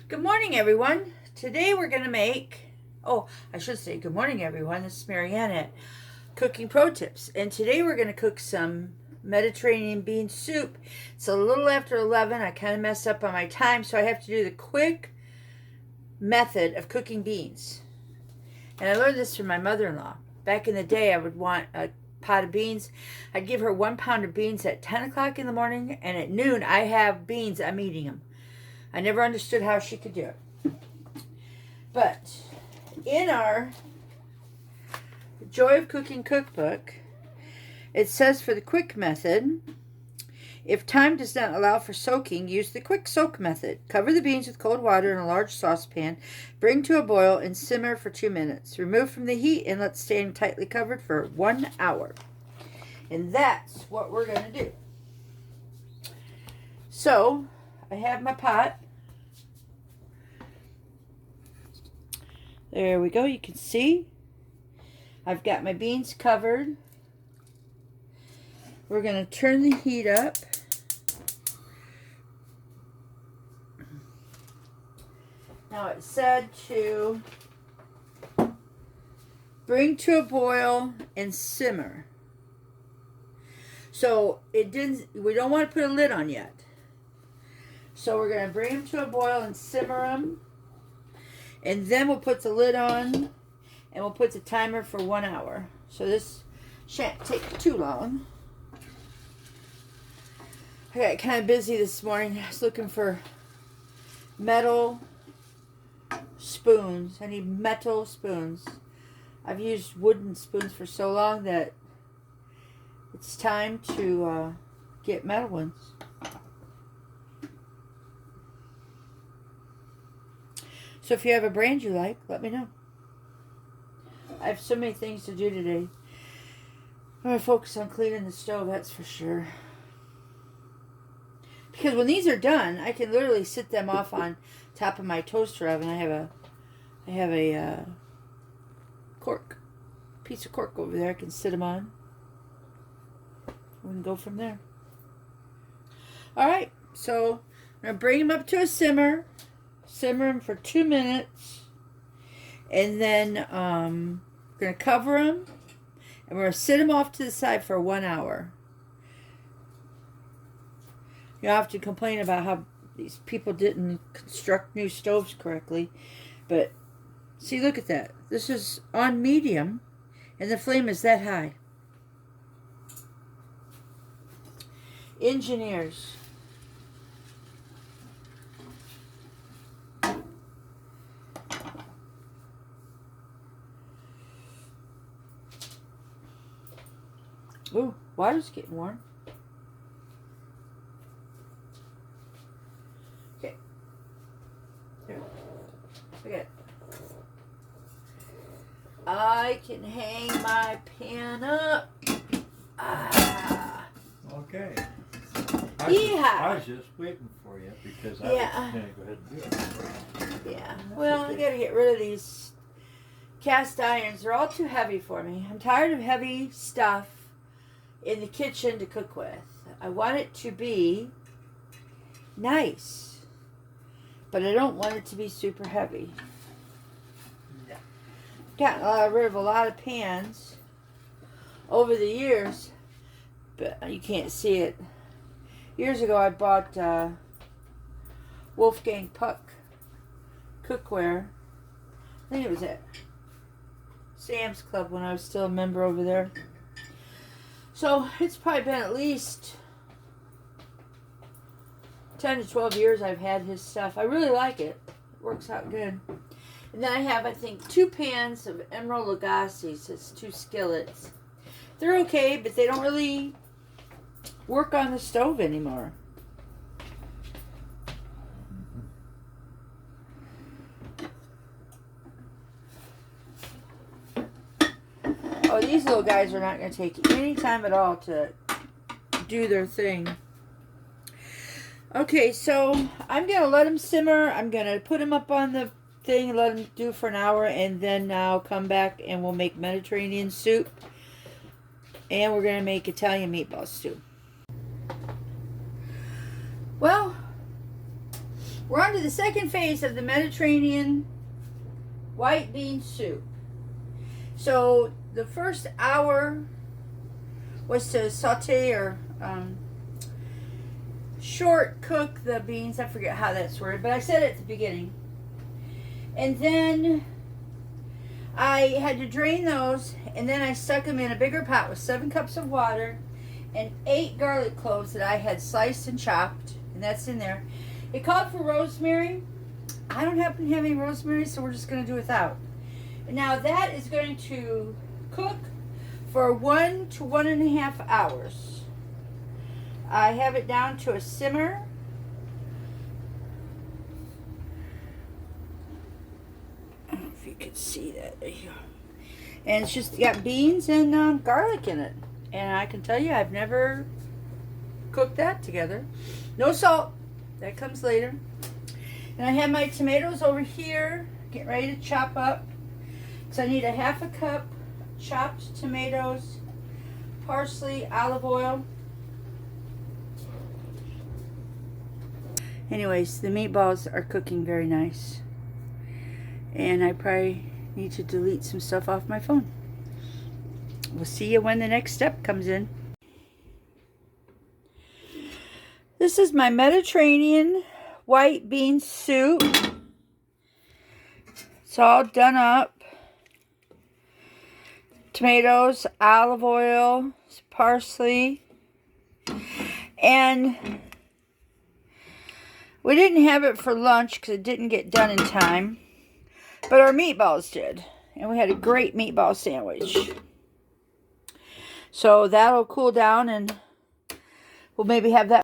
Good morning, everyone. Today we're going to make, I should say good morning, everyone. This is Marianne at Cooking Pro Tips. And today we're going to cook some Mediterranean bean soup. It's a little after 11. I kind of messed up on my time, so I have to do the quick method of cooking beans. And I learned this from my mother-in-law. Back in the day, I would want a pot of beans. I'd give her 1 pound of beans at 10 o'clock in the morning, and at noon I have beans. I'm eating them. I never understood how she could do it. But in our Joy of Cooking cookbook, it says for the quick method, if time does not allow for soaking, use the quick soak method. Cover the beans with cold water in a large saucepan, bring to a boil, and simmer for 2 minutes. Remove from the heat and let stand tightly covered for 1 hour. And that's what we're going to do. So, I have my pot. There we go. You can see I've got my beans covered. We're going to turn the heat up. Now it said to bring to a boil and simmer. So it didn't, we don't want to put a lid on yet. So we're going to bring them to a boil and simmer them. And then we'll put the lid on and we'll put the timer for 1 hour. So this shan't take too long. I got kind of busy this morning. I was looking for metal spoons. I need metal spoons. I've used wooden spoons for so long that it's time to get metal ones. So if you have a brand you like, let me know. I have so many things to do today. I'm going to focus on cleaning the stove, that's for sure. Because when these are done, I can literally sit them off on top of my toaster oven. I have a cork, piece of cork over there I can sit them on. We can go from there. Alright, so I'm going to bring them up to a simmer. Simmer them for 2 minutes, and then we're going to cover them, and we're going to sit them off to the side for 1 hour. You often complain about how these people didn't construct new stoves correctly, but see, look at that. This is on medium, and the flame is that high. Engineers. Ooh, water's getting warm. Okay. There. Look at it. I can hang my pan up. Ah. Okay. I was just waiting for you because I was going to go ahead and do it. Yeah. Well, I got to get rid of these cast irons. They're all too heavy for me. I'm tired of heavy stuff in the kitchen to cook with. I want it to be nice, but I don't want it to be super heavy. Gotten rid of a lot of pans over the years, but you can't see it. Years ago I bought Wolfgang Puck cookware. I think it was at Sam's Club when I was still a member over there. So it's probably been at least 10 to 12 years I've had his stuff. I really like it. It works out good. And then I have, I think, 2 pans of Emerald Lagasse's. It's 2 skillets. They're okay, but they don't really work on the stove anymore. Oh, these little guys are not going to take any time at all to do their thing. Okay, so I'm going to let them simmer. I'm going to put them up on the thing and let them do for an hour, and then I'll come back and we'll make Mediterranean soup. And we're going to make Italian meatball stew. Well, We're on to the second phase of the Mediterranean white bean soup. So the first hour was to saute or short cook the beans. I forget how that's worded, but I said it at the beginning. And then I had to drain those, and then I stuck them in a bigger pot with 7 cups of water and 8 garlic cloves that I had sliced and chopped, and that's in there. It called for rosemary. I don't happen to have any rosemary, so we're just going to do without. And now that is going to cook for 1 to 1.5 hours. I have it down to a simmer. I don't know if you can see that. There you go. And it's just got beans and garlic in it. And I can tell you, I've never cooked that together. No salt. That comes later. And I have my tomatoes over here, getting ready to chop up. So I need a 1/2 cup chopped tomatoes, parsley, olive oil. Anyways, the meatballs are cooking very nice. And I probably need to delete some stuff off my phone. We'll see you when the next step comes in. This is my Mediterranean white bean soup. It's all done up. Tomatoes, olive oil, parsley. And we didn't have it for lunch because it didn't get done in time. But our meatballs did. And we had a great meatball sandwich. So that'll cool down and we'll maybe have that